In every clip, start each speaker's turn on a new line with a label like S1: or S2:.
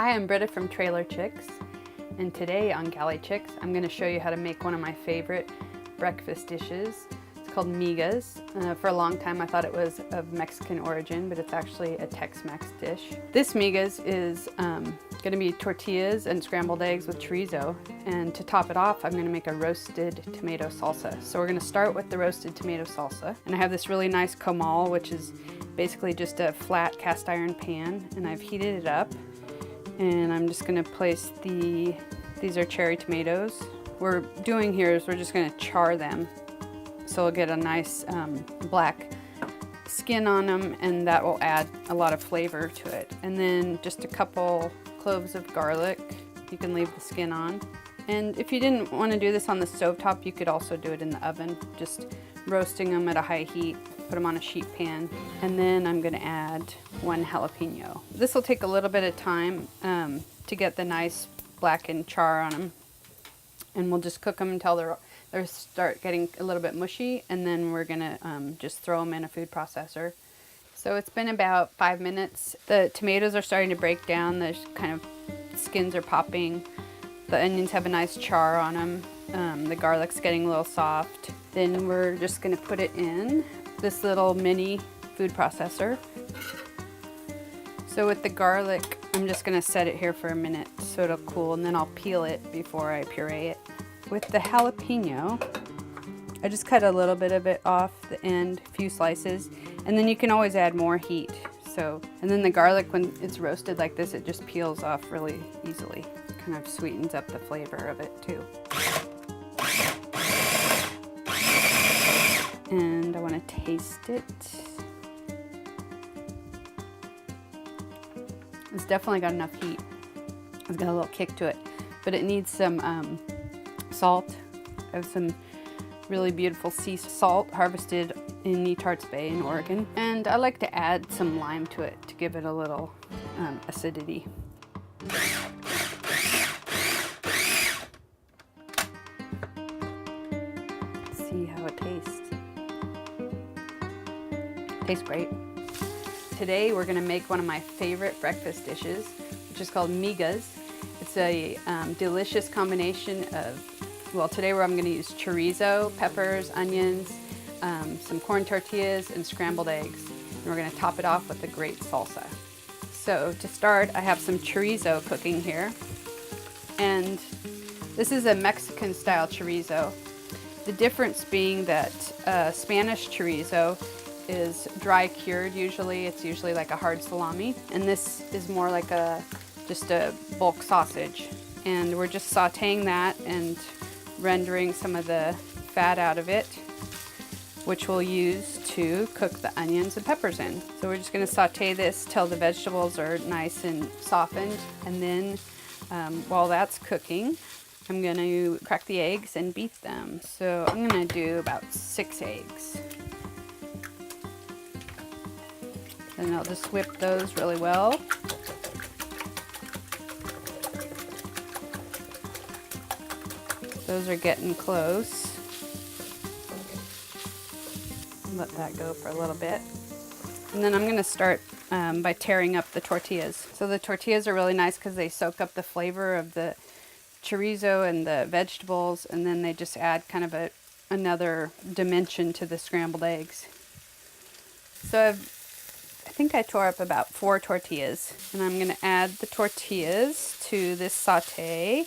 S1: Hi, I'm Britta from Galleychix, and today on Galleychix I'm going to show you how to make one of my favorite breakfast dishes. It's called Migas. For a long time I thought it was of Mexican origin, but it's actually a Tex-Mex dish. This Migas is going to be tortillas and scrambled eggs with chorizo, and to top it off I'm going to make a roasted tomato salsa. So we're going to start with the roasted tomato salsa, and I have this really nice comal, which is basically just a flat cast iron pan, and I've heated it up. And I'm just going to place these are cherry tomatoes. What we're doing here is we're just going to char them, so we'll get a nice black skin on them, and that will add a lot of flavor to it. And then just a couple cloves of garlic. You can leave the skin on. And if you didn't want to do this on the stovetop, you could also do it in the oven, just roasting them at a high heat. Put them on a sheet pan, and then I'm going to add one jalapeno. This will take a little bit of time to get the nice blackened char on them, and we'll just cook them until they start getting a little bit mushy, and then we're going to just throw them in a food processor. So it's been about 5 minutes. The tomatoes are starting to break down. The kind of skins are popping. The onions have a nice char on them. The garlic's getting a little soft. Then we're just going to put it in this little mini food processor. So with the garlic, I'm just going to set it here for a minute so it'll cool, and then I'll peel it before I puree it. With the jalapeno, I just cut a little bit of it off the end, a few slices, and then you can always add more heat. And then the garlic, when it's roasted like this, it just peels off really easily. Kind of sweetens up the flavor of it too. And I want to taste it. It's definitely got enough heat. It's got a little kick to it, but it needs some salt. I have some really beautiful sea salt harvested in Netarts Bay in Oregon. And I like to add some lime to it to give it a little acidity. Let's see how it tastes. Tastes great. Today we're going to make one of my favorite breakfast dishes, which is called Migas. It's a delicious combination of, well, today I'm going to use chorizo, peppers, onions, some corn tortillas, and scrambled eggs. And we're going to top it off with a great salsa. So to start, I have some chorizo cooking here. And this is a Mexican style chorizo. The difference being that Spanish chorizo is dry cured usually. It's usually like a hard salami, and this is more like just a bulk sausage. And we're just sauteing that and rendering some of the fat out of it, which we'll use to cook the onions and peppers in. So we're just going to saute this till the vegetables are nice and softened, and then while that's cooking, I'm going to crack the eggs and beat them. So I'm going to do about 6 eggs. And I'll just whip those really well. Those are getting close. Let that go for a little bit. And then I'm going to start by tearing up the tortillas. So the tortillas are really nice because they soak up the flavor of the chorizo and the vegetables, and then they just add kind of another dimension to the scrambled eggs. So I think I tore up about 4 tortillas, and I'm going to add the tortillas to this saute.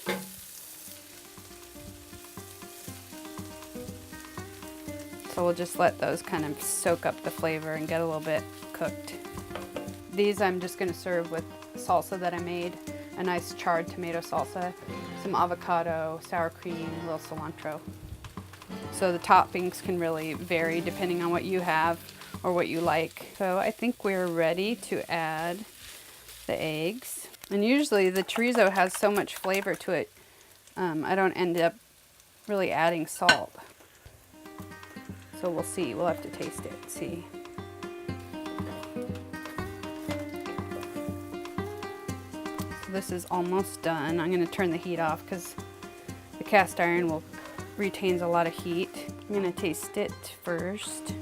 S1: So we'll just let those kind of soak up the flavor and get a little bit cooked. These I'm just going to serve with salsa that I made, a nice charred tomato salsa, some avocado, sour cream, a little cilantro. So the toppings can really vary depending on what you have or what you like. So I think we're ready to add the eggs. And usually the chorizo has so much flavor to it, I don't end up really adding salt. So we'll see, we'll have to taste it, see. So this is almost done. I'm gonna turn the heat off because the cast iron retains a lot of heat. I'm gonna taste it first.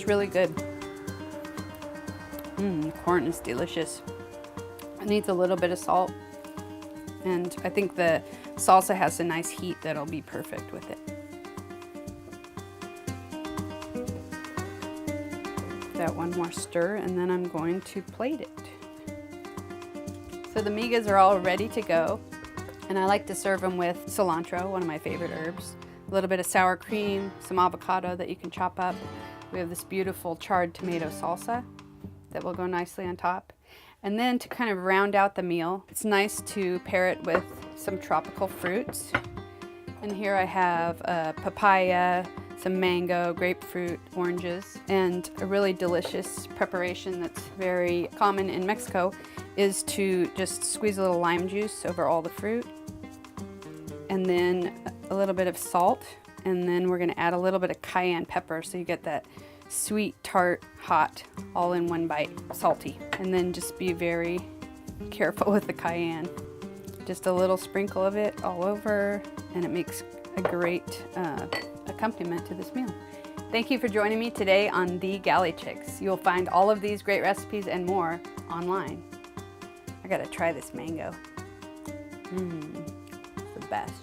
S1: It's really good. The corn is delicious. It needs a little bit of salt, and I think the salsa has a nice heat that'll be perfect with it. That one more stir, and then I'm going to plate it. So the migas are all ready to go, and I like to serve them with cilantro, one of my favorite herbs, a little bit of sour cream, some avocado that you can chop up. We have this beautiful charred tomato salsa that will go nicely on top. And then to kind of round out the meal, it's nice to pair it with some tropical fruits. And here I have papaya, some mango, grapefruit, oranges, and a really delicious preparation that's very common in Mexico is to just squeeze a little lime juice over all the fruit, and then a little bit of salt, and then we're gonna add a little bit of cayenne pepper so you get that sweet, tart, hot, all in one bite, salty. And then just be very careful with the cayenne. Just a little sprinkle of it all over, and it makes a great accompaniment to this meal. Thank you for joining me today on the Galleychix. You'll find all of these great recipes and more online. I gotta try this mango. It's the best.